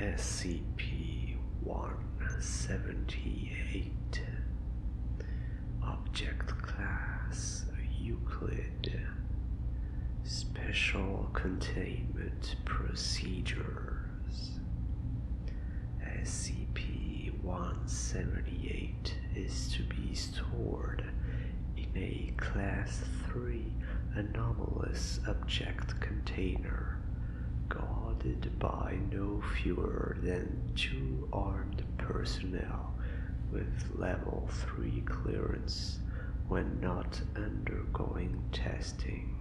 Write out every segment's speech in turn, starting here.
SCP-178. Object Class Euclid. Special Containment Procedures. SCP-178 is to be stored in a Class 3 anomalous object container, guarded by no fewer than 2 armed personnel with Level 3 clearance when not undergoing testing.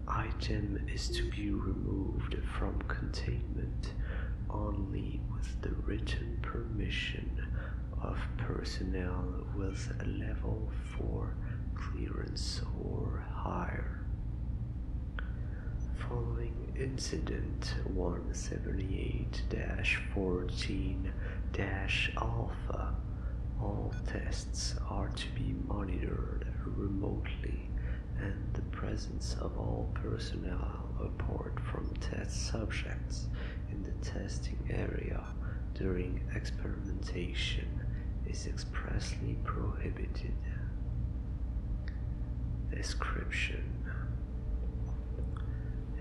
Item is to be removed from containment only with the written permission of personnel with a Level 4 clearance or higher. Following Incident 178-14-Alpha, all tests are to be monitored remotely, and the presence of all personnel apart from test subjects in the testing area during experimentation is expressly prohibited. Description: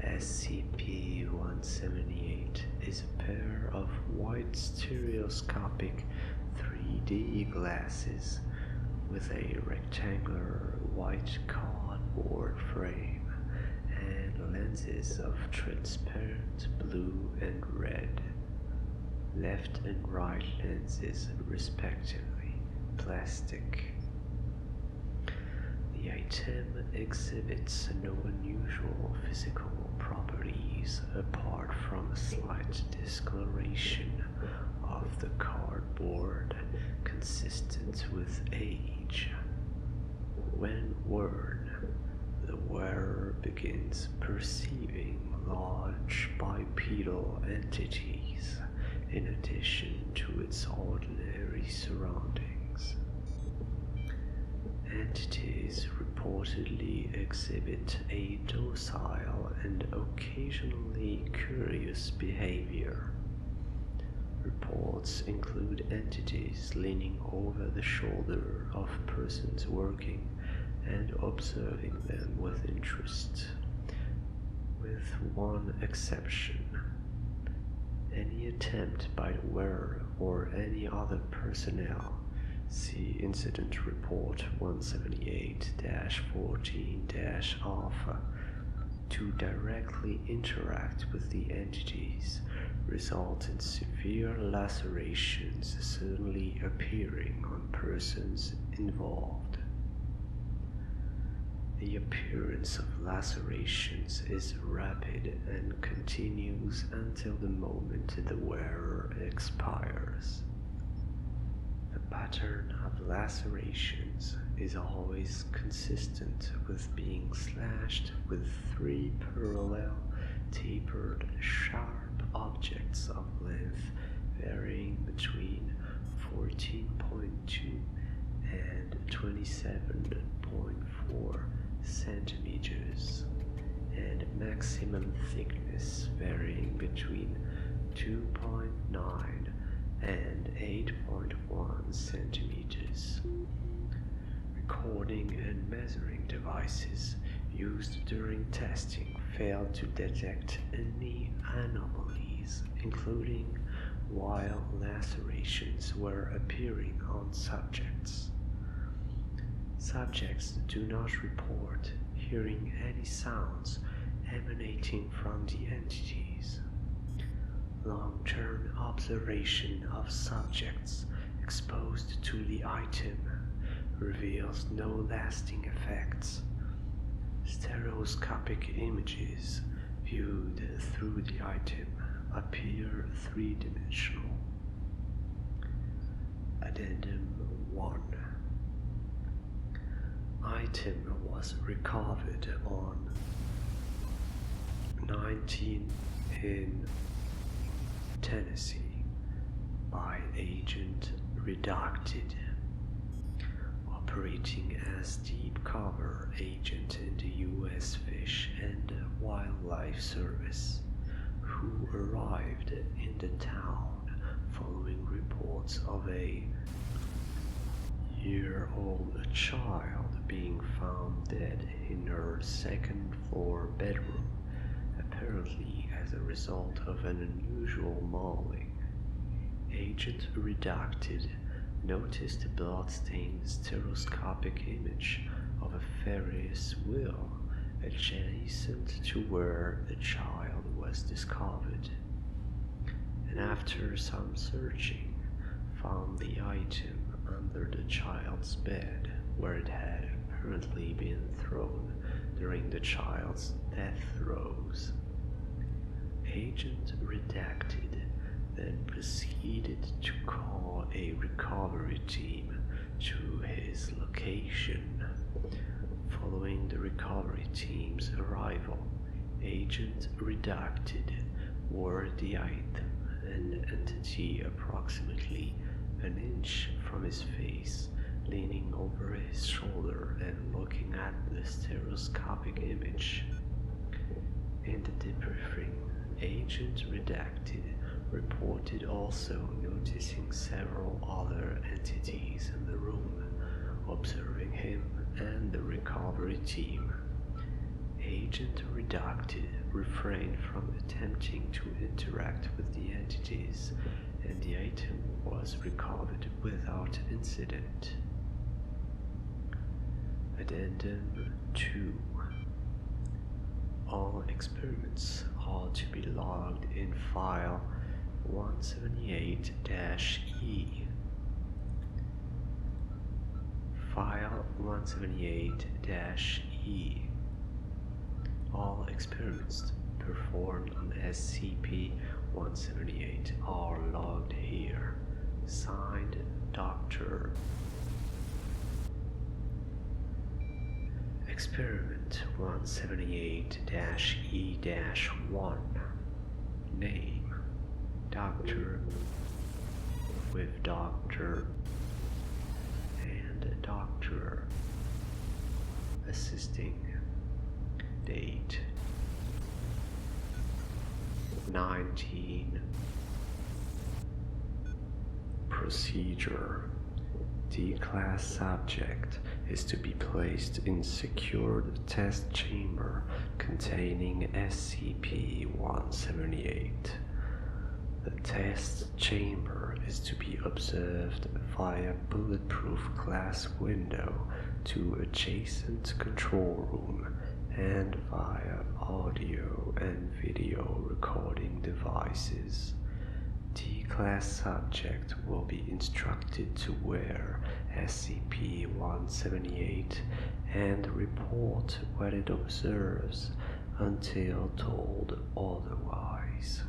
SCP-178 is a pair of white stereoscopic 3D glasses with a rectangular white cardboard frame and lenses of transparent blue and red, left and right lenses respectively, plastic. The item exhibits no unusual physical properties apart from a slight discoloration of the cardboard consistent with age. When worn, the wearer begins perceiving large bipedal entities in addition to its ordinary surroundings. Entities reportedly exhibit a docile and occasionally curious behavior. Reports include entities leaning over the shoulder of persons working and observing them with interest, with one exception. Any attempt by the wearer or any other personnel, see Incident Report 178-14-Alpha, to directly interact with the entities result in severe lacerations suddenly appearing on persons involved. The appearance of lacerations is rapid and continues until the moment the wearer expires. The pattern of lacerations is always consistent with being slashed with 3 parallel, tapered, sharp objects of length varying between 14.2 and 27.4 centimeters, and maximum thickness varying between 2.9 and 8.1 centimeters. Recording and measuring devices used during testing failed to detect any anomalies, including while lacerations were appearing on subjects. Subjects do not report hearing any sounds emanating from the entities. Long-term observation of subjects exposed to the item reveals no lasting effects. Stereoscopic images viewed through the item appear 3-dimensional. Addendum 1. Item was recovered on 19 in Tennessee by Agent Redacted, operating as deep cover agent in the U.S. Fish and Wildlife Service, who arrived in the town following reports of a year-old child being found dead in her second-floor bedroom, apparently as a result of an unusual mauling. Agent Redacted noticed a blood-stained stereoscopic image of a Ferris wheel adjacent to where the child was discovered, and after some searching, found the item under the child's bed where it had apparently been thrown during the child's death throes. Agent Redacted then proceeded to call a recovery team to his location. Following the recovery team's arrival, Agent Redacted wore the item and entity approximately an inch from his face, leaning over his shoulder and looking at the stereoscopic image. In the debriefing, Agent Redacted reported also noticing several other entities in the room, observing him and the recovery team. Agent Redacted refrained from attempting to interact with the entities, and the item was recovered without incident. Addendum 2. All experiments are to be logged in File 178-E. File 178-E. All experiments performed on SCP-178 are logged here. Signed, Dr. Experiment 178-E-1. Name: Doctor, with Doctor and Doctor assisting. Date: 19. Procedure: D-Class subject is to be placed in secured test chamber containing SCP-178. The test chamber is to be observed via bulletproof glass window to adjacent control room and via audio and video recording devices. D-Class subject will be instructed to wear SCP-178 and report what it observes until told otherwise.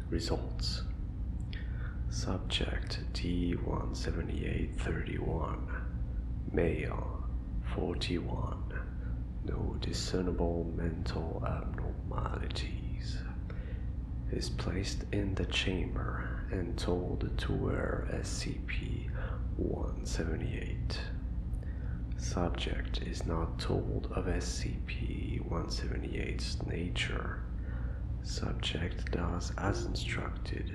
Results: Subject D-178-31, male, 41, no discernible mental abnormalities. Is placed in the chamber and told to wear SCP-178. Subject is not told of SCP-178's nature. Subject does as instructed,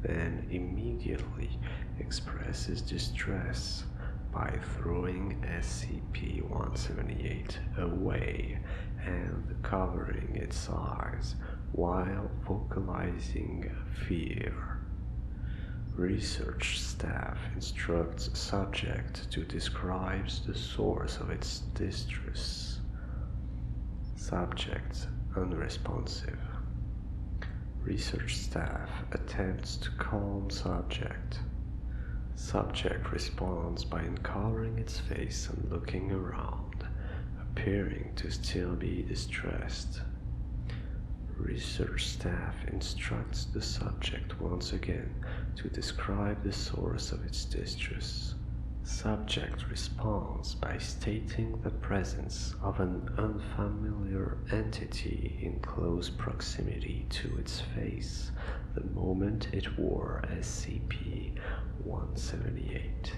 then immediately expresses distress by throwing SCP-178 away and covering its eyes while vocalizing fear. Research staff instructs subject to describe the source of its distress. Subject unresponsive. Research staff attempts to calm subject. Subject responds by uncovering its face and looking around, appearing to still be distressed. Research staff instructs the subject once again to describe the source of its distress. Subject responds by stating the presence of an unfamiliar entity in close proximity to its face the moment it wore SCP-178.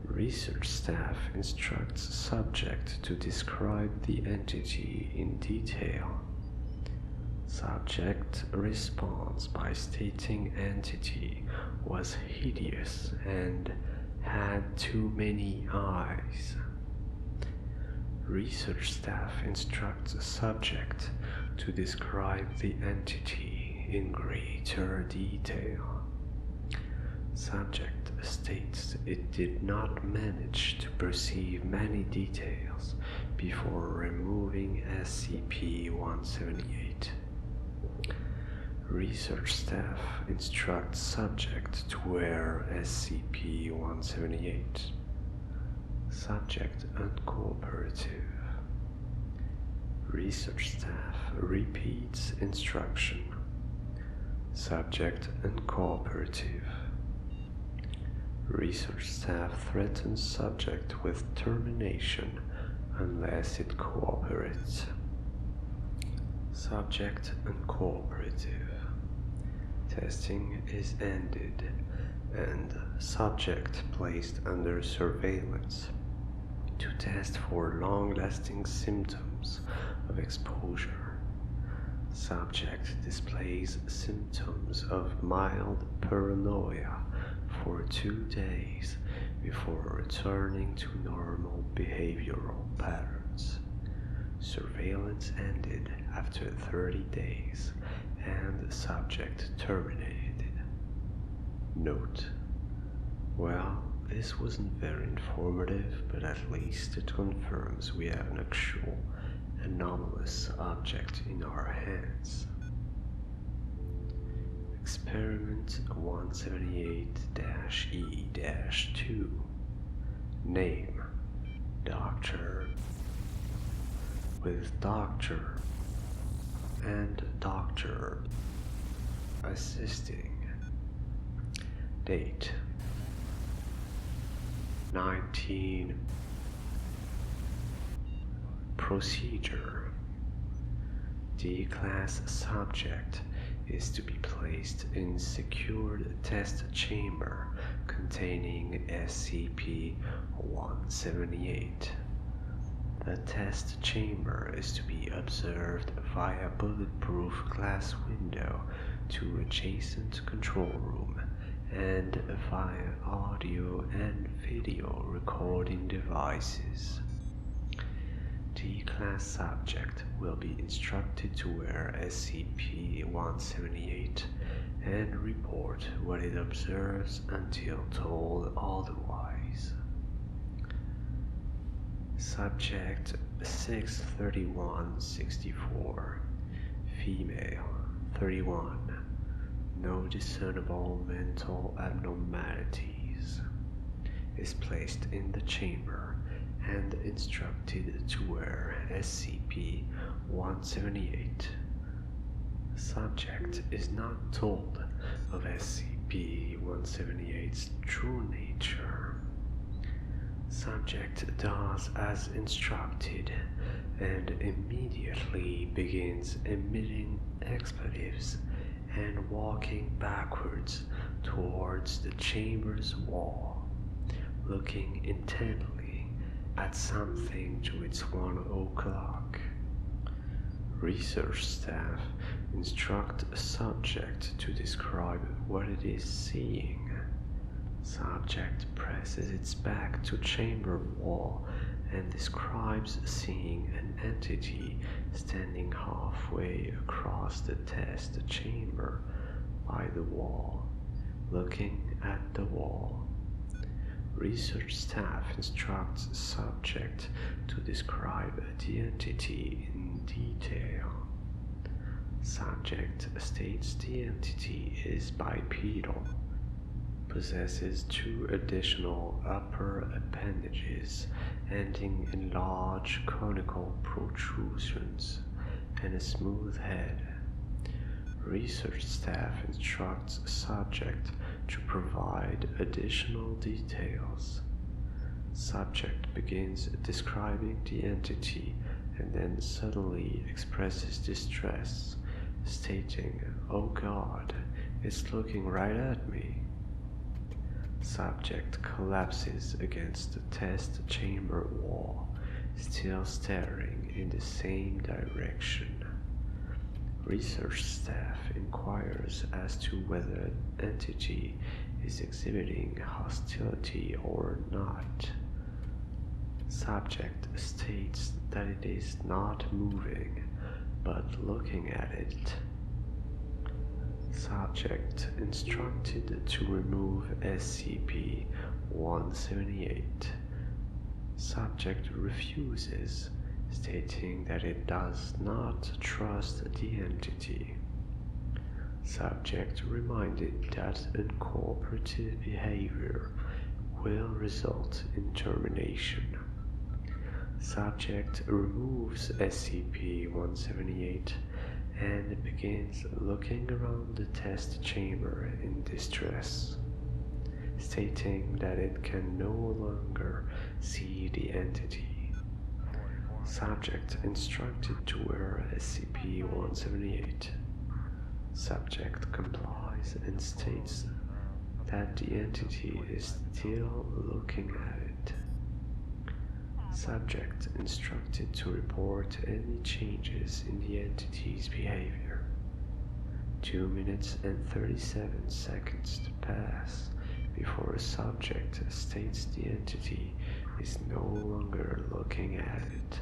Research staff instructs subject to describe the entity in detail. Subject responds by stating entity was hideous and had too many eyes. Research staff instructs subject to describe the entity in greater detail. Subject states it did not manage to perceive many details before removing SCP-178. Research staff instructs subject to wear SCP-178. Subject uncooperative. Research staff repeats instruction. Subject uncooperative. Research staff threatens subject with termination unless it cooperates. Subject uncooperative. Testing is ended and subject placed under surveillance to test for long-lasting symptoms of exposure. Subject displays symptoms of mild paranoia for 2 days before returning to normal behavioral patterns. Surveillance ended after 30 days and the subject terminated. Note: well, this wasn't very informative, but at least it confirms we have an actual anomalous object in our hands. Experiment 178-E-2. Name: Doctor, with Doctor and Doctor assisting. Date: 19. Procedure: D-Class subject is to be placed in secured test chamber containing SCP-178. The test chamber is to be observed via bulletproof glass window to adjacent control room and via audio and video recording devices. D-Class subject will be instructed to wear SCP-178 and report what it observes until told otherwise. Subject 631-64, female, 31, no discernible mental abnormalities, is placed in the chamber and instructed to wear SCP-178. Subject is not told of SCP-178's true nature. Subject does as instructed and immediately begins emitting expletives and walking backwards towards the chamber's wall, looking intently at something to its 1 o'clock. Research staff instruct subject to describe what it is seeing. Subject presses its back to chamber wall and describes seeing an entity standing halfway across the test chamber by the wall, looking at the wall. Research staff instructs subject to describe the entity in detail. Subject states the entity is bipedal, possesses 2 additional upper appendages ending in large conical protrusions, and a smooth head. Research staff instructs subject to provide additional details. Subject begins describing the entity and then suddenly expresses distress, stating, "Oh God, it's looking right at me." Subject collapses against the test chamber wall, still staring in the same direction. Research staff inquires as to whether an entity is exhibiting hostility or not. Subject states that it is not moving, but looking at it. Subject instructed to remove SCP-178. Subject refuses, stating that it does not trust the entity. Subject reminded that uncooperative behavior will result in termination. Subject removes SCP-178 and begins looking around the test chamber in distress, stating that it can no longer see the entity. Subject instructed to wear SCP-178. Subject complies and states that the entity is still looking at it. Subject instructed to report any changes in the entity's behavior. 2 minutes and 37 seconds to pass before a subject states the entity is no longer looking at it.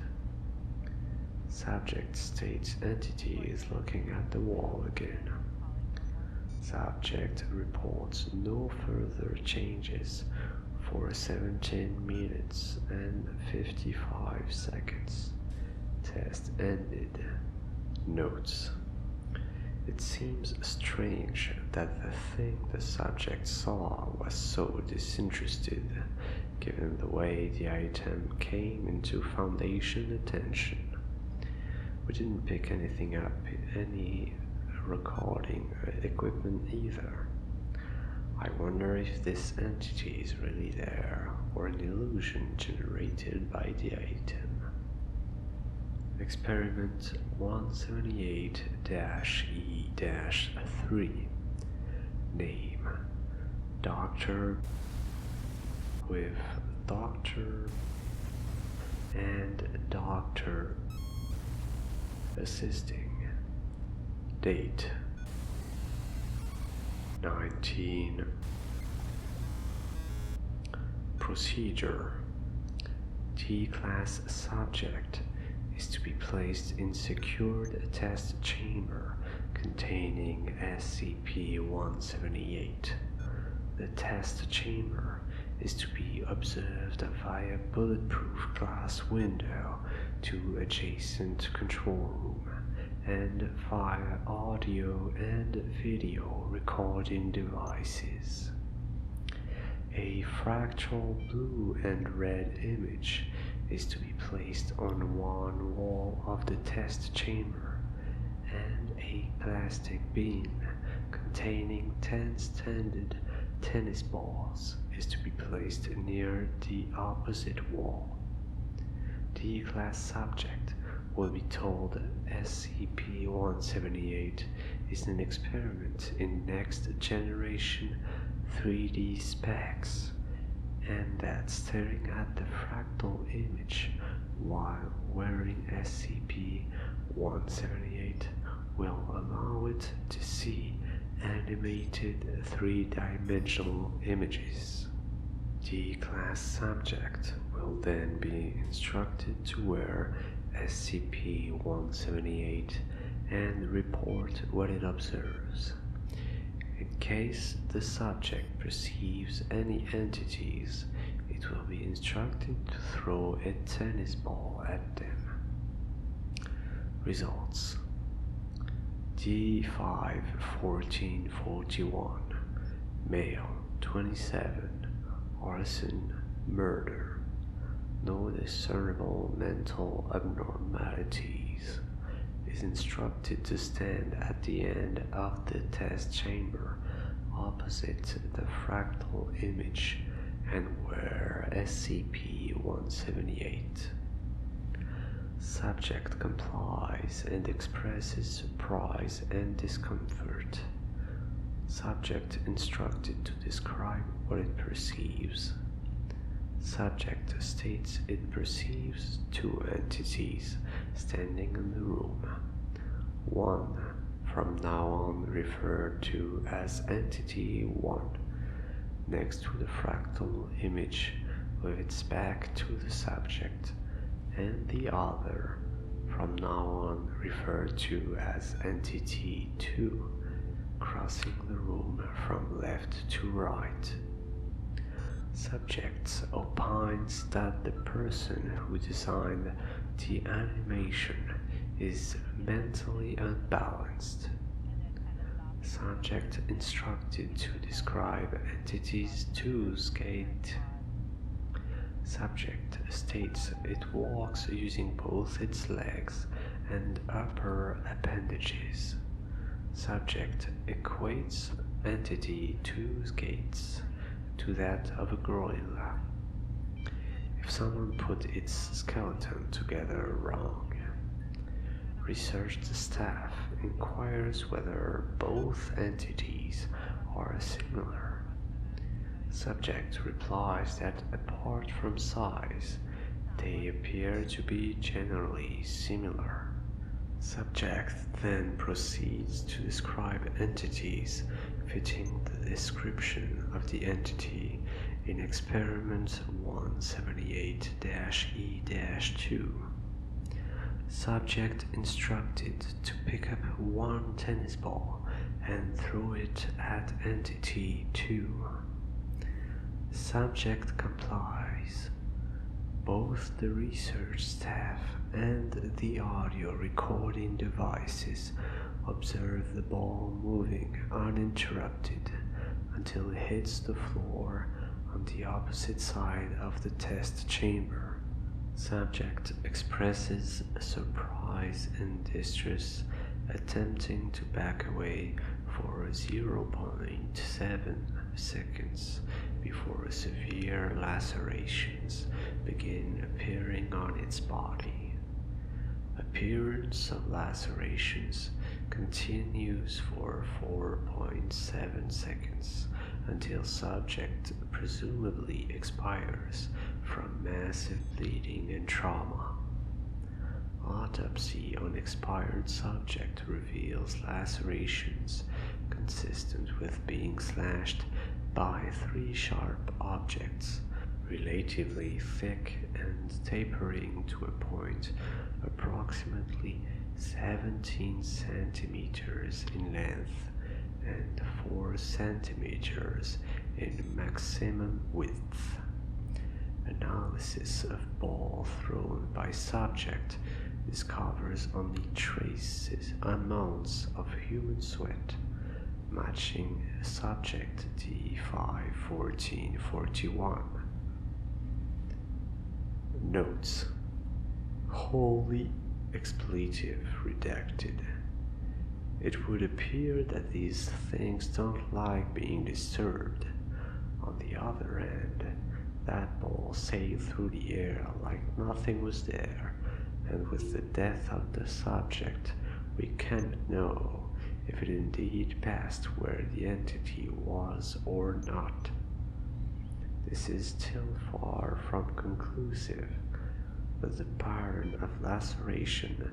Subject states entity is looking at the wall again. Subject reports no further changes for 17 minutes and 55 seconds. Test ended. Notes: it seems strange that the thing the subject saw was so disinterested, given the way the item came into Foundation attention. We didn't pick anything up, any recording equipment either. I wonder if this entity is really there, or an illusion generated by the item. Experiment 178-E-3. Name: Doctor, with Doctor and Doctor assisting. Date: 19. Procedure: T-Class subject is to be placed in secured test chamber containing SCP-178. The test chamber is to be observed via bulletproof glass window to adjacent control room and via audio and video recording devices. A fractal blue and red image is to be placed on one wall of the test chamber, and a plastic bin containing 10 standard tennis balls is to be placed near the opposite wall. The class subject will be told SCP-178 is an experiment in next generation 3D specs, and that staring at the fractal image while wearing SCP-178 will allow it to see animated 3-dimensional images. The class subject will then be instructed to wear SCP-178 and report what it observes. In case the subject perceives any entities, it will be instructed to throw a tennis ball at them. Results: D5-1441, male, 27, arson, murder. No discernible mental abnormalities. Is instructed to stand at the end of the test chamber opposite the fractal image and wear SCP-178. Subject complies and expresses surprise and discomfort. Subject instructed to describe what it perceives. Subject states it perceives 2 entities standing in the room. One from now on referred to as Entity 1, next to the fractal image with its back to the subject, and the other, from now on referred to as Entity 2, crossing the room from left to right. Subject opines that the person who designed the animation is mentally unbalanced. Subject instructed to describe Entities 2's gait. Subject states it walks using both its legs and upper appendages. Subject equates Entity 2's gaits to that of a gorilla. If someone put its skeleton together wrong, research staff inquires whether both entities are similar. Subject replies that apart from size, they appear to be generally similar. Subject then proceeds to describe entities fitting the description of the entity in Experiment 178-E-2. Subject instructed to pick up one tennis ball and throw it at Entity 2. Subject complies. Both the research staff and the audio recording devices observe the ball moving uninterrupted until it hits the floor on the opposite side of the test chamber. Subject expresses surprise and distress, attempting to back away for 0.7 seconds before severe lacerations begin appearing on its body. Appearance of lacerations continues for 4.7 seconds until subject presumably expires from massive bleeding and trauma. Autopsy on expired subject reveals lacerations consistent with being slashed by 3 sharp objects, relatively thick and tapering to a point approximately 17 centimeters in length and 4 centimeters in maximum width. Analysis of ball thrown by subject discovers only traces amounts of human sweat, matching subject D5-1441. Notes: wholly expletive redacted. It would appear that these things don't like being disturbed. On the other hand, that ball sailed through the air like nothing was there, and with the death of the subject, we can't know if it indeed passed where the entity was or not. This is still far from conclusive, but the pattern of laceration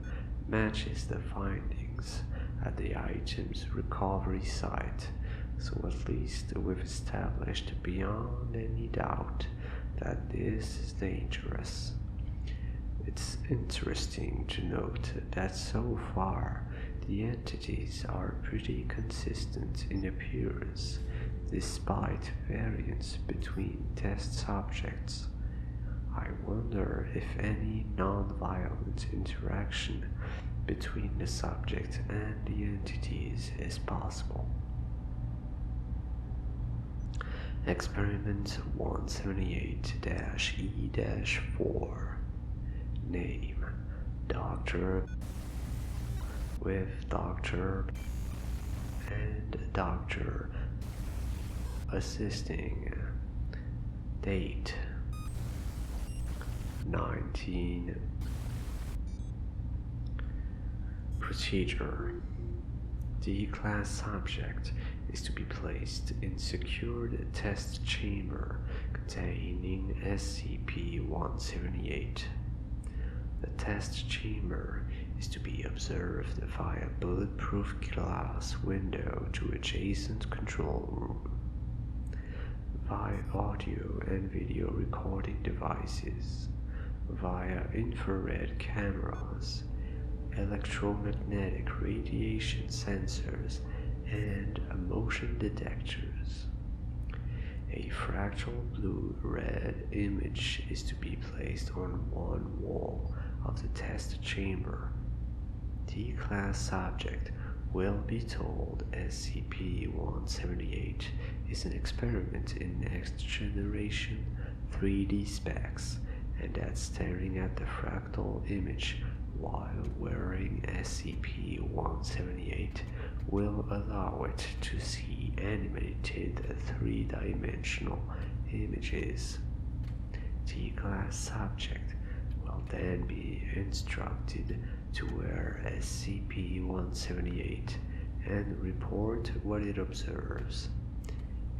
matches the findings at the item's recovery site, so at least we've established beyond any doubt that this is dangerous. It's interesting to note that so far the entities are pretty consistent in appearance, despite variance between test subjects. I wonder if any non-violent interaction between the subject and the entities is possible. Experiment 178-E-4. Name: Dr. with Dr. and Dr. assisting. Date: 19. Procedure: the class subject is to be placed in secured test chamber containing SCP-178. The test chamber is to be observed via bulletproof glass window to adjacent control room, via audio and video recording devices, via infrared cameras, electromagnetic radiation sensors, and motion detectors. A fractal blue-red image is to be placed on one wall of the test chamber. The class subject will be told SCP-178 is an experiment in next-generation 3D specs, and that staring at the fractal image while wearing SCP-178 will allow it to see animated three-dimensional images. The class subject will then be instructed to wear SCP-178 and report what it observes.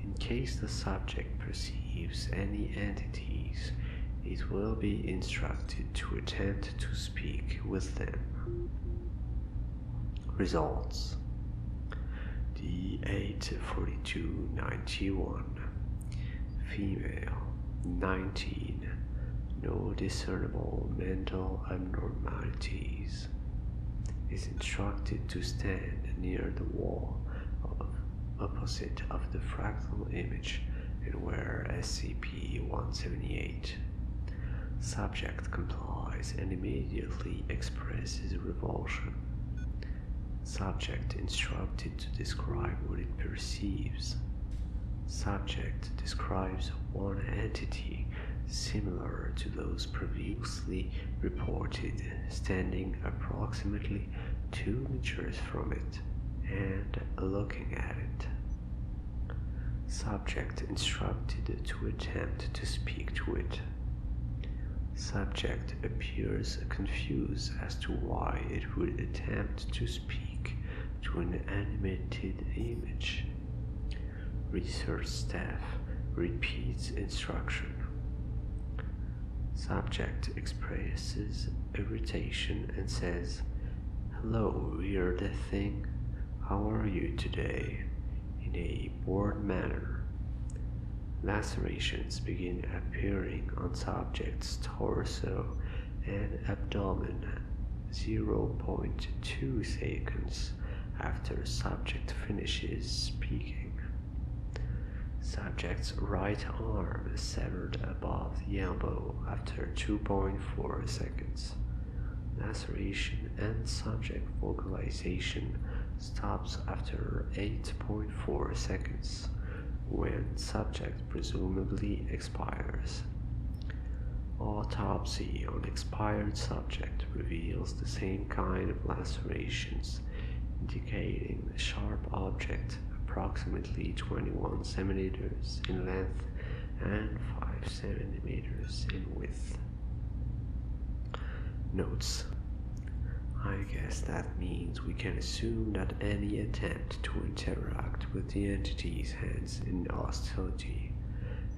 In case the subject perceives any entities, it will be instructed to attempt to speak with them. Results: D84291, female, 19, no discernible mental abnormalities, is instructed to stand near the wall opposite of the fractal image and wear SCP-178. Subject complies and immediately expresses revulsion. Subject instructed to describe what it perceives. Subject describes one entity similar to those previously reported, standing approximately 2 meters from it and looking at it. Subject instructed to attempt to speak to it. Subject appears confused as to why it would attempt to speak to an animated image. Research staff repeats instruction. Subject expresses irritation and says, "Hello, weird thing. How are you today?" in a bored manner. Lacerations begin appearing on subject's torso and abdomen 0.2 seconds after subject finishes speaking. Subject's right arm is severed above the elbow after 2.4 seconds. Laceration and subject vocalization stops after 8.4 seconds, when subject presumably expires. Autopsy on expired subject reveals the same kind of lacerations, indicating a sharp object approximately 21 centimeters in length and 5 centimeters in width. Notes: I guess that means we can assume that any attempt to interact with the entities ends in hostility,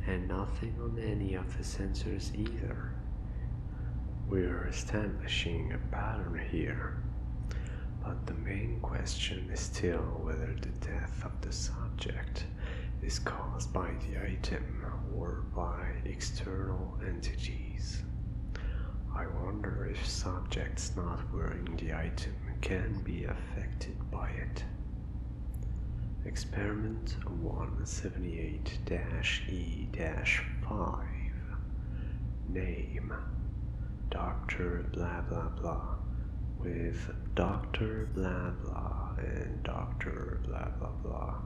and nothing on any of the sensors either. We're establishing a pattern here, but the main question is still whether the death of the subject is caused by the item or by external entities. I wonder if subjects not wearing the item can be affected by it. Experiment 178-E-5. Name: Dr. Blah Blah Blah, with Dr. Blah Blah and Dr. Blah Blah Blah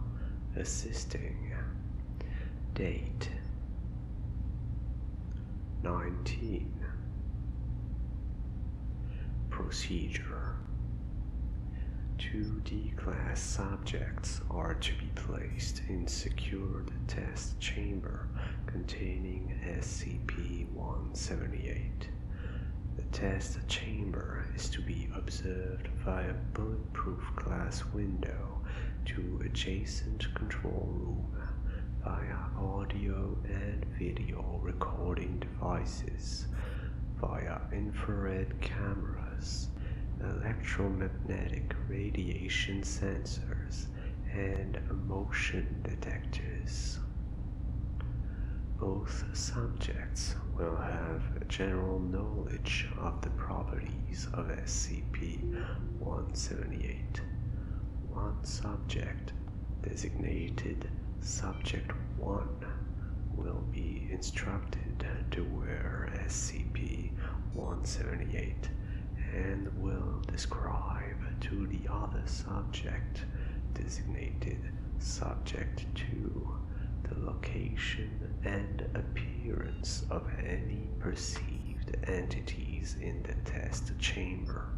assisting. Date: 19. Procedure: 2D class subjects are to be placed in secured test chamber containing SCP-178. The test chamber is to be observed via bulletproof glass window to adjacent control room via audio and video recording devices, via infrared cameras, electromagnetic radiation sensors, and motion detectors. Both subjects will have general knowledge of the properties of SCP-178. One subject, designated Subject 1, will be instructed to wear SCP-178 and will describe to the other subject, designated Subject 2, the location and appearance of any perceived entities in the test chamber.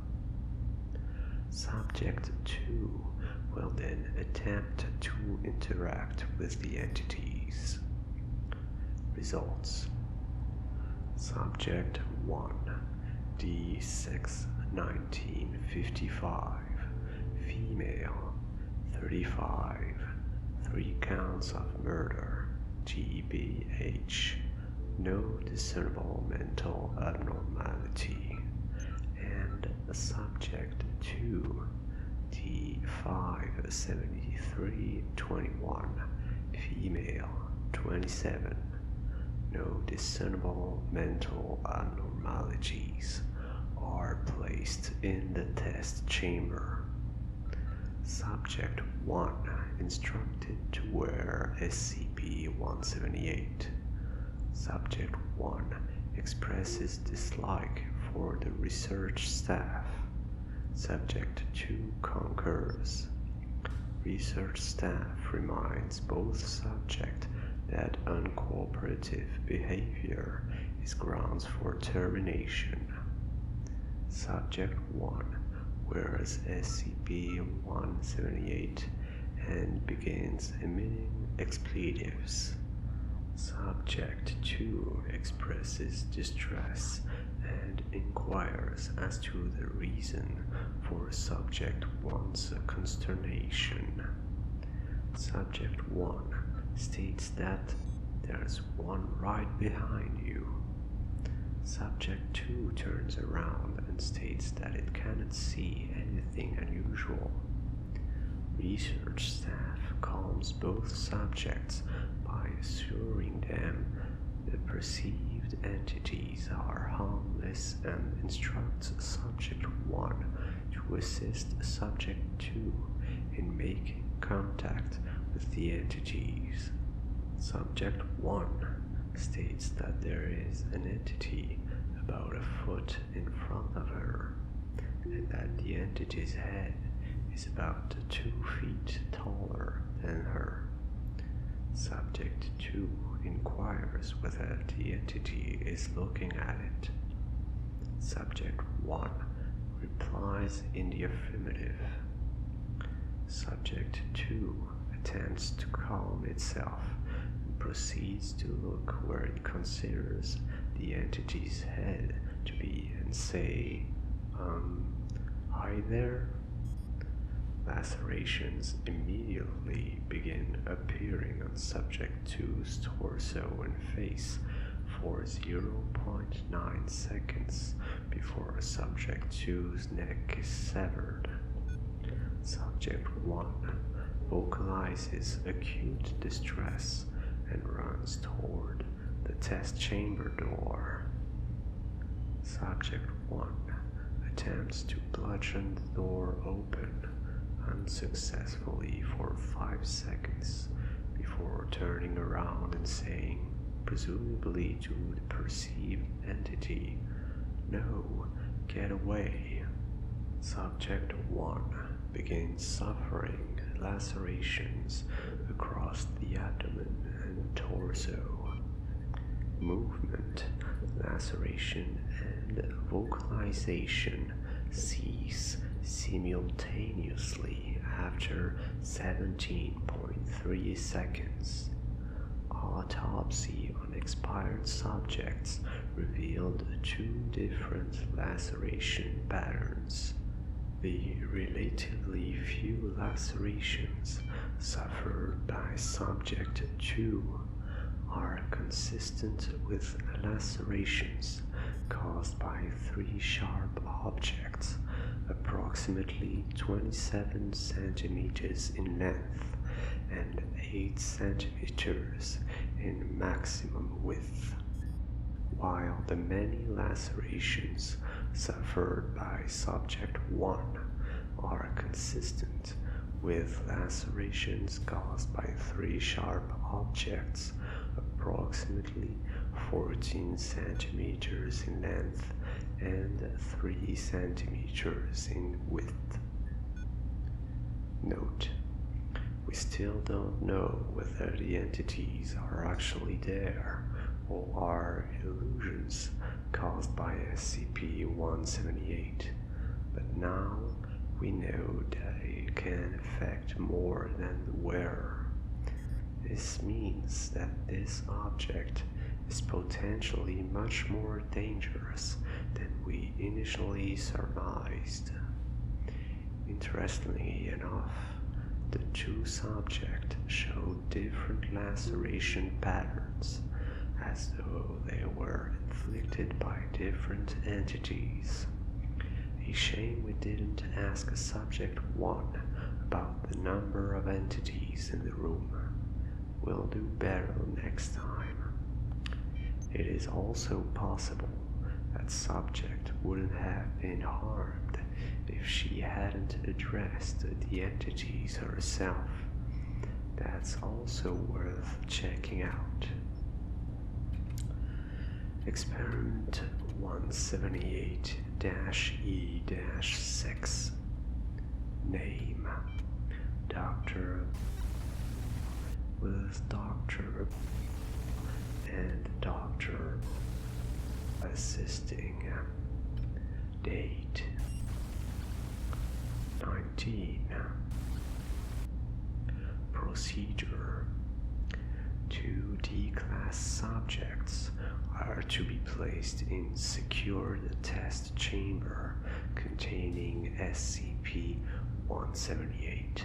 Subject 2 will then attempt to interact with the entities. Results: Subject 1, D6 1955, female, 35, 3 counts of murder, GBH, no discernible mental abnormality. And Subject 2, D5 7321, female, 27, no discernible mental abnormalities, are placed in the test chamber. Subject 1 instructed to wear SCP-178. Subject 1 expresses dislike for the research staff. Subject 2 concurs. Research staff reminds both subjects that uncooperative behavior is grounds for termination. Subject 1 wears SCP-178 and begins emitting expletives. Subject 2 expresses distress and inquires as to the reason for Subject 1's consternation. Subject 1 states that there's one right behind you. Subject 2 turns around and states that it cannot see anything unusual. Research staff calms both subjects by assuring them the perceived entities are harmless and instructs Subject 1 to assist Subject 2 in making contact with the entities. Subject 1 states that there is an entity about a foot in front of her, and that the entity's head is about 2 feet taller than her. Subject 2 inquires whether the entity is looking at it. Subject 1 replies in the affirmative. Subject 2 attempts to calm itself and proceeds to look where it considers the entity's head to be and say, hi there? Lacerations immediately begin appearing on Subject 2's torso and face for 0.9 seconds before Subject 2's neck is severed. Subject 1 vocalizes acute distress and runs toward the test chamber door. Subject 1 attempts to bludgeon the door open unsuccessfully for 5 seconds before turning around and saying, presumably to the perceived entity, "No, get away." Subject 1 begins suffering lacerations across the abdomen and torso. Movement, laceration, and vocalization cease simultaneously after 17.3 seconds. Autopsy on expired subjects revealed 2 different laceration patterns. The relatively few lacerations suffered by Subject 2 are consistent with lacerations caused by 3 sharp objects approximately 27 centimeters in length and 8 centimeters in maximum width. While the many lacerations suffered by Subject 1 are consistent with lacerations caused by 3 sharp objects approximately 14 centimeters in length and 3 centimeters in width. Note: we still don't know whether the entities are actually there or are illusions caused by SCP-178, but now we know that it can affect more than the wearer. This means that this object is potentially much more dangerous than we initially surmised. Interestingly enough, the 2 subjects showed different laceration patterns, as though they were inflicted by different entities. A shame we didn't ask Subject 1 about the number of entities in the room. We'll do better next time. It is also possible that Subject wouldn't have been harmed if she hadn't addressed the entities herself. That's also worth checking out. Experiment 178-E-6. Name: Doctor, with Doctor and Doctor assisting. Date: 19. Procedure: 2 D-class subjects are to be placed in secured test chamber containing SCP-178.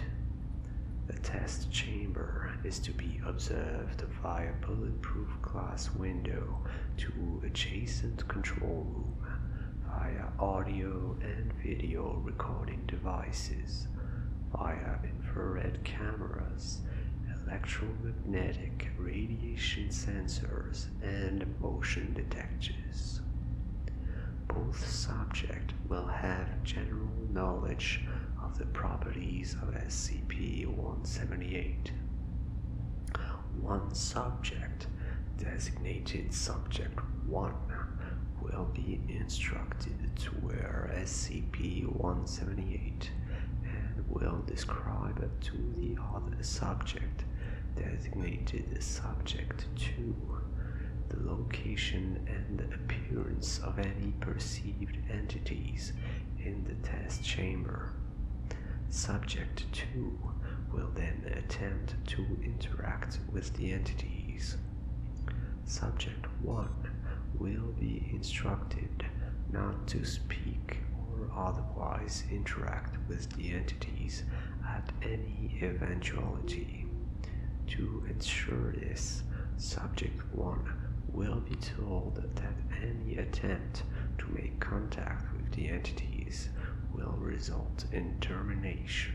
The test chamber is to be observed via bulletproof glass window to adjacent control room via audio and video recording devices, via infrared cameras, electromagnetic radiation sensors, and motion detectors. Both subjects will have general knowledge of the properties of SCP-178. One subject, designated Subject 1, will be instructed to wear SCP-178 and will describe to the other subject, designated Subject 2, the location and appearance of any perceived entities in the test chamber. Subject 2 will then attempt to interact with the entities. Subject 1 will be instructed not to speak or otherwise interact with the entities at any eventuality. To ensure this, Subject 1 will be told that any attempt to make contact with the entities will result in termination.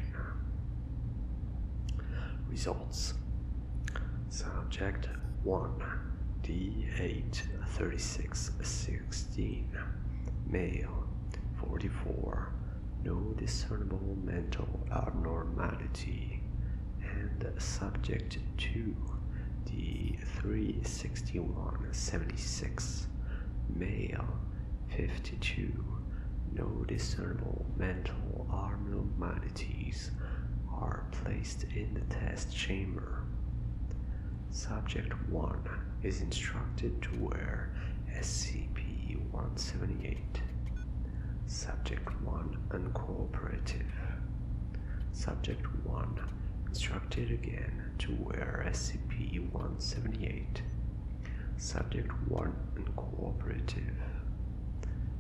Results: Subject 1, D8-3616, male, 44, no discernible mental abnormality, and Subject 2, D36176, male, 52, no discernible mental abnormalities, are placed in the test chamber. Subject 1 is instructed to wear SCP-178. Subject 1 uncooperative. Subject 1 instructed again to wear SCP-178. Subject 1 uncooperative.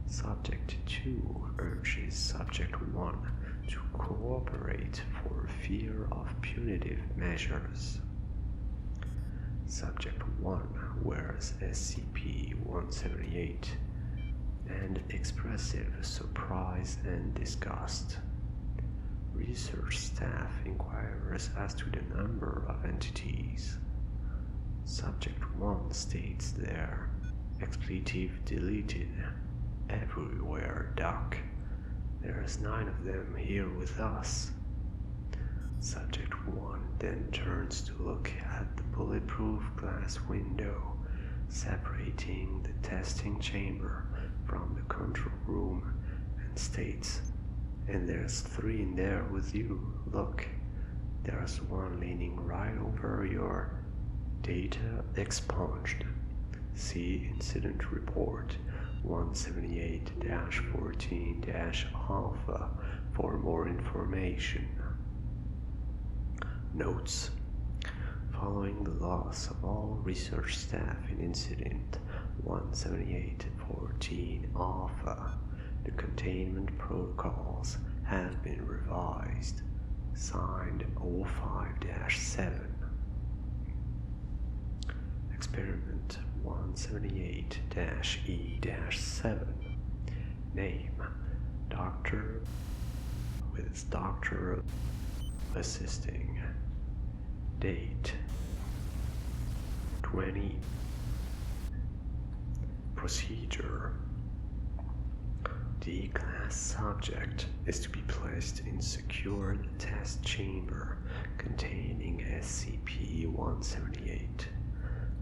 Subject 2 urges Subject 1 to cooperate for fear of punitive measures. Subject 1 wears SCP-178. and expressive surprise and disgust. Research staff inquires as to the number of entities. Subject 1 states there, expletive deleted, everywhere duck. There's 9 of them here with us. Subject 1 then turns to look at the bulletproof glass window separating the testing chamber from the control room and states, "And there's 3 in there with you. Look, there's 1 leaning right over your data expunged. See Incident Report 178-14-Alpha for more information." Notes: following the loss of all research staff in Incident 178-14 Alpha, the containment protocols have been revised. Signed 05-7. Experiment 178-E-7. Name: Doctor with Doctor assisting. Date: 20. Procedure: the class subject is to be placed in secured test chamber containing SCP-178.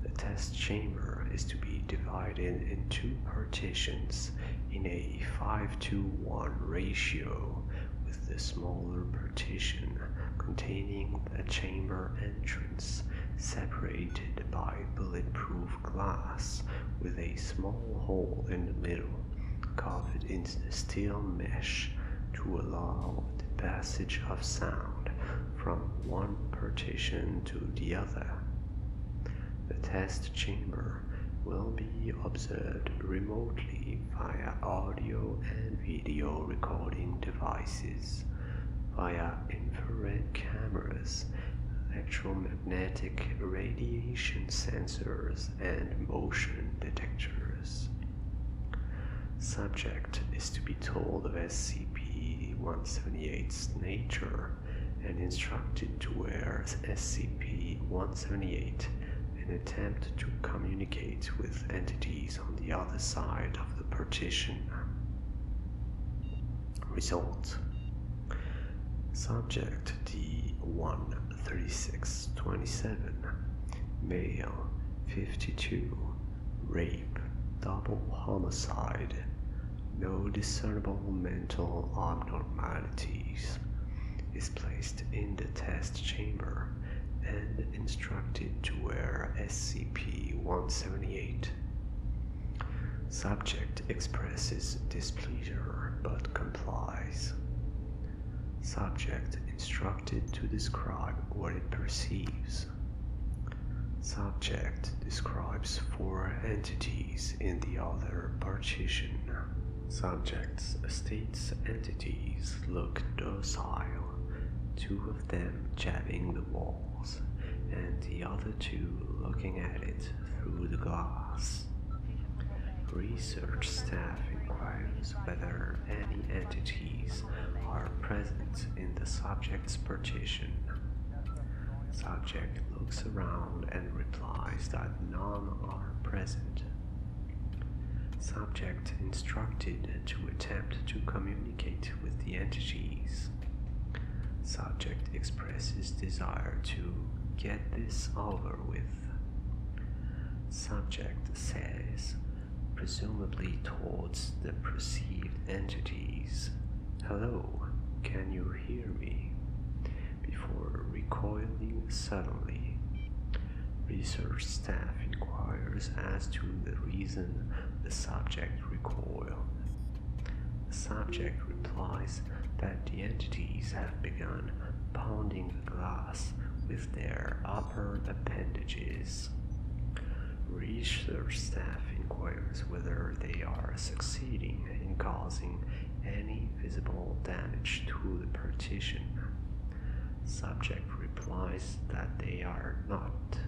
The test chamber is to be divided in 2 partitions in a 5-to-1 ratio, with the smaller partition containing the chamber entrance separated by bulletproof glass with a small hole in the middle covered in the steel mesh to allow the passage of sound from one partition to the other. The test chamber will be observed remotely via audio and video recording devices, via infrared cameras, electromagnetic radiation sensors, and motion detectors. Subject is to be told of SCP-178's nature and instructed to wear SCP-178 and attempt to communicate with entities on the other side of the partition. Result: Subject D-13627, male, 52, rape, double homicide, no discernible mental abnormalities, is placed in the test chamber and instructed to wear SCP-178. Subject expresses displeasure but complies. Subject instructed to describe what it perceives. Subject describes 4 entities in the other partition. Subject states entities look docile, 2 of them jabbing the walls, and the other 2 looking at it through the glass. Research staff inquires whether any entities are present in the subject's partition. Subject looks around and replies that none are present. Subject instructed to attempt to communicate with the entities. Subject expresses desire to get this over with. Subject says, presumably towards the perceived entities, "Hello, can you hear me?" before recoiling suddenly. Research staff inquires as to the reason the subject recoiled. The subject replies that the entities have begun pounding the glass with their upper appendages. Research staff inquires whether they are succeeding in causing any visible damage to the partition. Subject replies that they are not.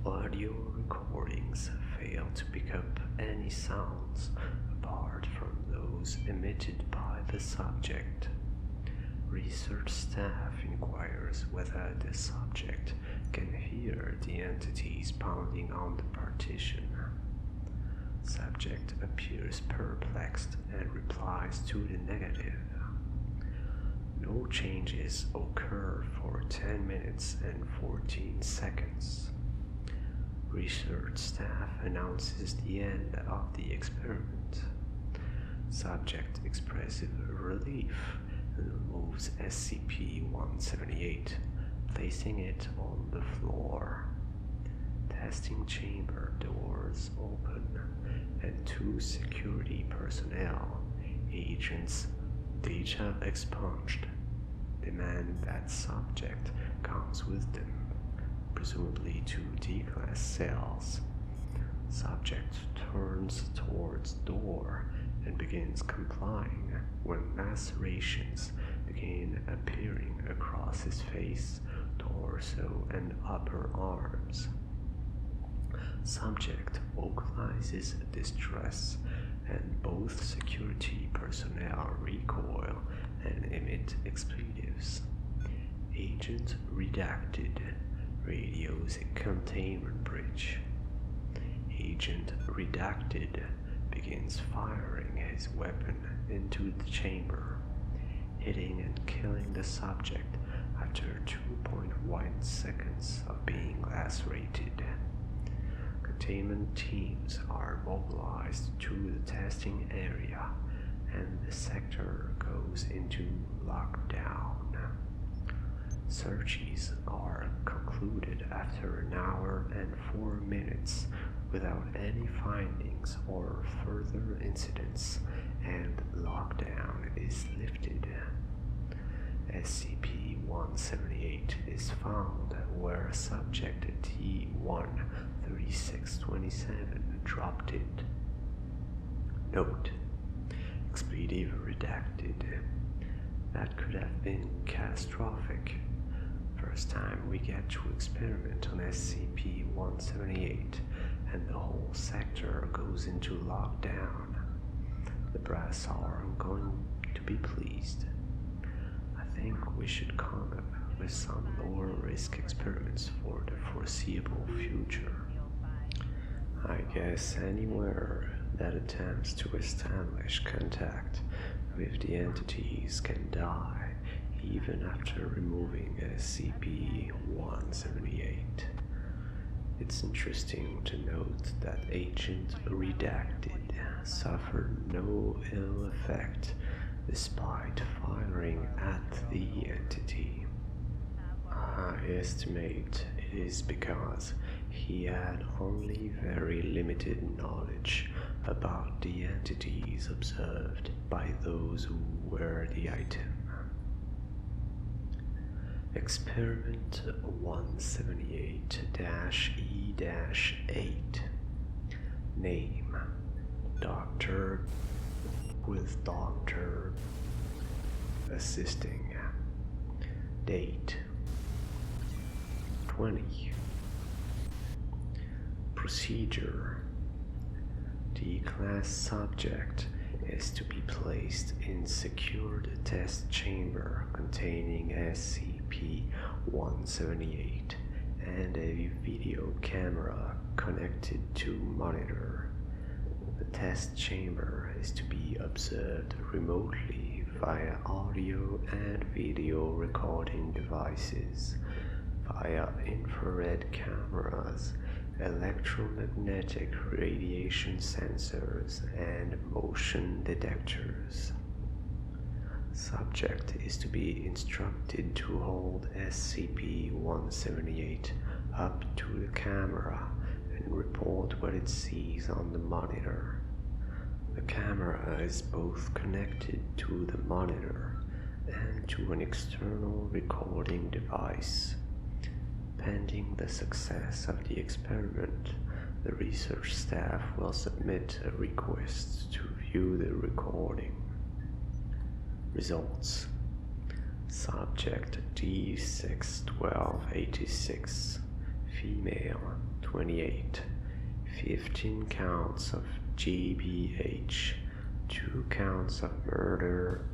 Audio recordings fail to pick up any sounds apart from those emitted by the subject. Research staff inquires whether the subject can hear the entities pounding on the partition. Subject appears perplexed and replies to the negative. No changes occur for 10 minutes and 14 seconds. Research staff announces the end of the experiment. Subject expresses relief and removes SCP-178, placing it on the floor. Testing chamber doors open, and 2 security personnel, agents, data expunged, demand that subject comes with them, presumably to D-class cells. Subject turns towards door and begins complying when lacerations begin appearing across his face, torso, and upper arms. Subject vocalizes distress, and both security personnel recoil and emit expletives. Agent redacted radios a containment breach. Agent redacted begins firing his weapon into the chamber, hitting and killing the subject after 2.1 seconds of being lacerated. Containment teams are mobilized to the testing area, and the sector goes into lockdown. Searches are concluded after an hour and 4 minutes without any findings or further incidents, and lockdown is lifted. SCP-178 is found where subject T1-3627 dropped it. Note: expletive redacted. That could have been catastrophic. First time we get to experiment on SCP-178 and the whole sector goes into lockdown. The brass are going to be pleased. I think we should come up with some lower risk experiments for the foreseeable future. I guess anywhere that attempts to establish contact with the entities can die even after removing SCP-178. It's interesting to note that Agent Redacted suffered no ill effect despite firing at the entity. I estimate it is because he had only very limited knowledge about the entities observed by those who wear the item. Experiment 178-E-8. Name: Doctor with Doctor assisting. Date: 20. Procedure: D-class subject is to be placed in secured test chamber containing SCP-178 and a video camera connected to monitor. The test chamber is to be observed remotely via audio and video recording devices, via infrared cameras, electromagnetic radiation sensors, and motion detectors. Subject is to be instructed to hold SCP-178 up to the camera and report what it sees on the monitor. The camera is both connected to the monitor and to an external recording device. Pending the success of the experiment, the research staff will submit a request to view the recording. Results: Subject D6-1286, female, 28, 15 counts of GBH, 2 counts of murder,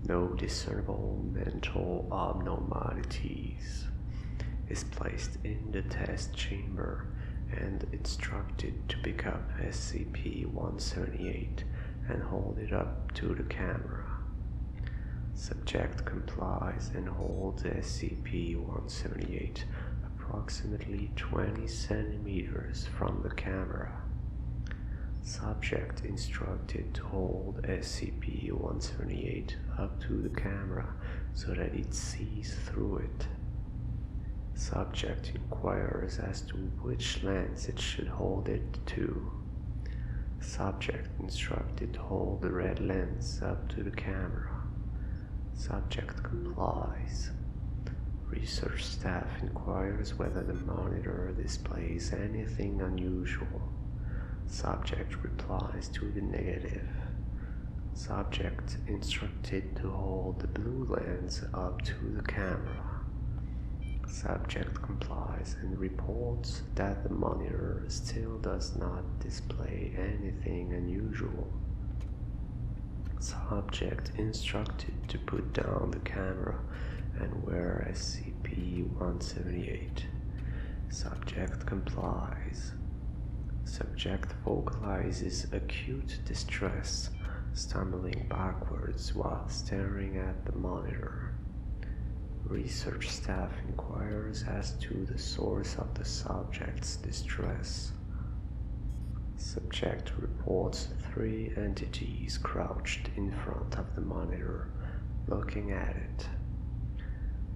no discernible mental abnormalities, is placed in the test chamber and instructed to pick up SCP-178 and hold it up to the camera. Subject complies and holds SCP-178 approximately 20 centimeters from the camera. Subject instructed to hold SCP-178 up to the camera so that it sees through it. Subject inquires as to which lens it should hold it to. Subject instructed to hold the red lens up to the camera. Subject complies. Research staff inquires whether the monitor displays anything unusual. Subject replies to the negative. Subject instructed to hold the blue lens up to the camera. Subject complies and reports that the monitor still does not display anything unusual. Subject instructed to put down the camera and wear SCP-178. Subject complies. Subject vocalizes acute distress, stumbling backwards while staring at the monitor. Research staff inquires as to the source of the subject's distress. Subject reports 3 entities crouched in front of the monitor, looking at it.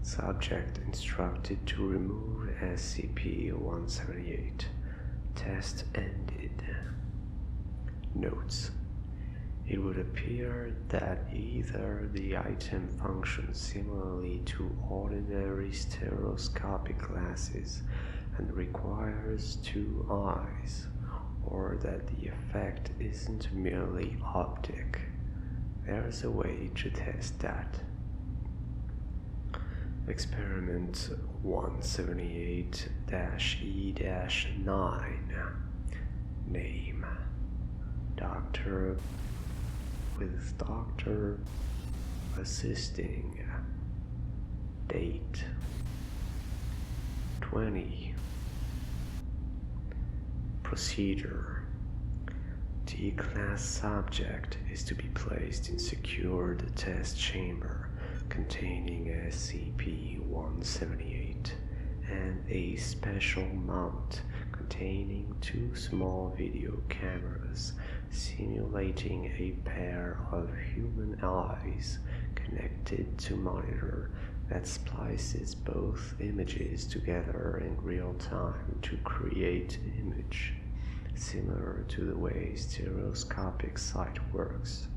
Subject instructed to remove SCP-178. Test ended. Notes: it would appear that either the item functions similarly to ordinary stereoscopic glasses and requires 2 eyes, or that the effect isn't merely optic. There's a way to test that. Experiment 178-E-9. Name: Doctor, with doctor assisting. Date: 20. Procedure: D-class subject is to be placed in secured test chamber containing SCP-178 and a special mount containing 2 small video cameras simulating a pair of human eyes connected to monitor that splices both images together in real time to create image, similar to the way stereoscopic sight works.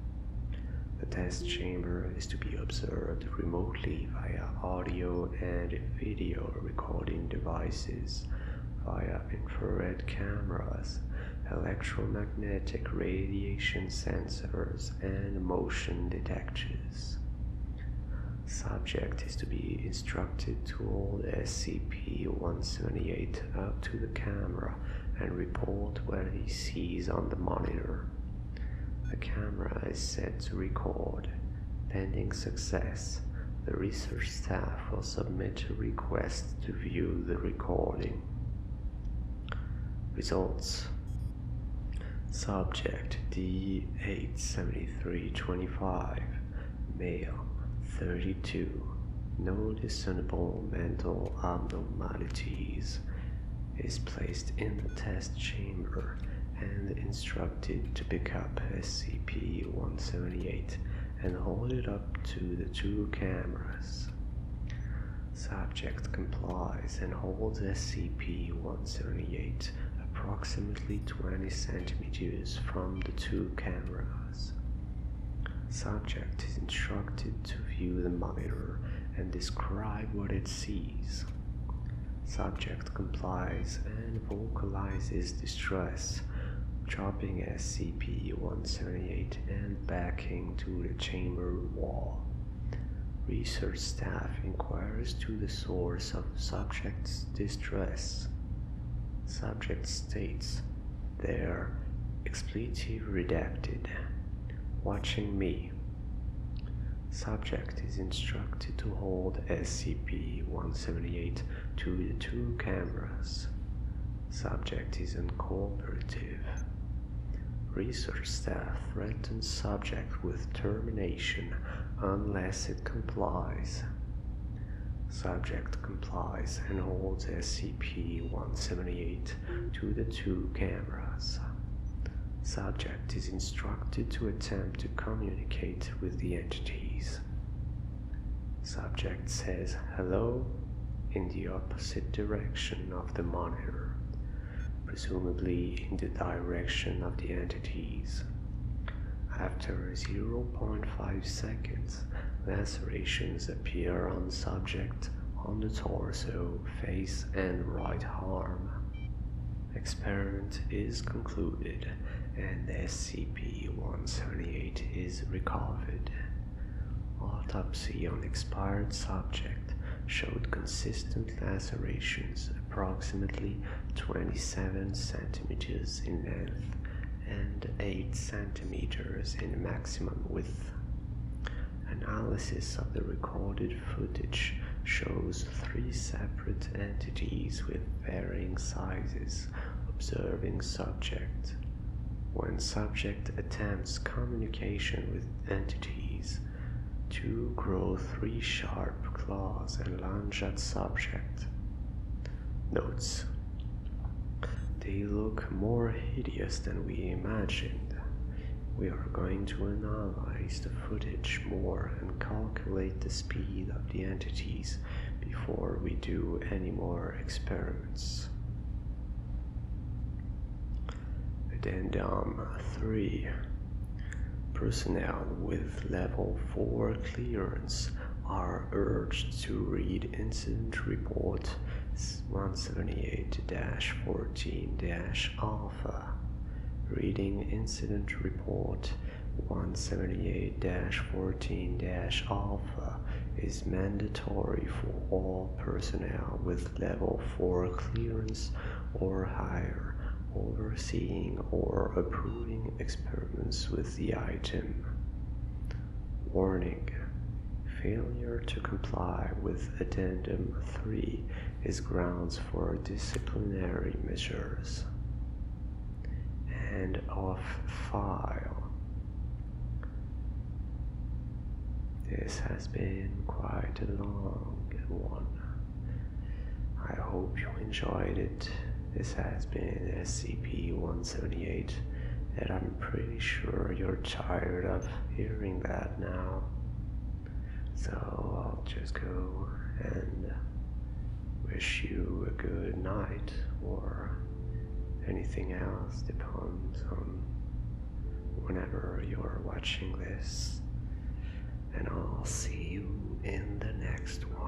The test chamber is to be observed remotely via audio and video recording devices, via infrared cameras, electromagnetic radiation sensors, and motion detectors. Subject is to be instructed to hold SCP-178 up to the camera and report what he sees on the monitor. The camera is set to record. Pending success, the research staff will submit a request to view the recording. Results: Subject D87325, male, 32, no discernible mental abnormalities, is placed in the test chamber and instructed to pick up SCP-178 and hold it up to the 2 cameras. Subject complies and holds SCP-178 approximately 20 centimeters from the 2 cameras. Subject is instructed to view the monitor and describe what it sees. Subject complies and vocalizes distress, dropping SCP-178 and backing to the chamber wall. Research staff inquires to the source of subject's distress. Subject states, there. Expletive redacted. Watching me. Subject is instructed to hold SCP-178 to the 2 cameras. Subject is uncooperative. Research staff threatens subject with termination unless it complies. Subject complies and holds SCP-178 to the 2 cameras. Subject is instructed to attempt to communicate with the entities. Subject says hello in the opposite direction of the monitor, presumably in the direction of the entities. After 0.5 seconds, lacerations appear on subject on the torso, face, and right arm. Experiment is concluded and SCP-178 is recovered. Autopsy on expired subject showed consistent lacerations approximately 27 centimeters in length and 8 centimeters in maximum width. Analysis of the recorded footage shows 3 separate entities with varying sizes observing subject. When subject attempts communication with entities, 2 grow 3 sharp claws and lunge at subject. Notes: they look more hideous than we imagined. We are going to analyze the footage more and calculate the speed of the entities before we do any more experiments. Addendum 3. Personnel with Level 4 clearance are urged to read Incident Report 178-14-Alpha. Reading Incident Report 178-14-Alpha is mandatory for all personnel with Level 4 clearance or higher, overseeing or approving experiments with the item. Warning: failure to comply with Addendum 3 is grounds for disciplinary measures. End of file. This has been quite a long one. I hope you enjoyed it. This has been SCP-178, and I'm pretty sure you're tired of hearing that now. So I'll just go and wish you a good night, or anything else, depends on whenever you're watching this. And I'll see you in the next one.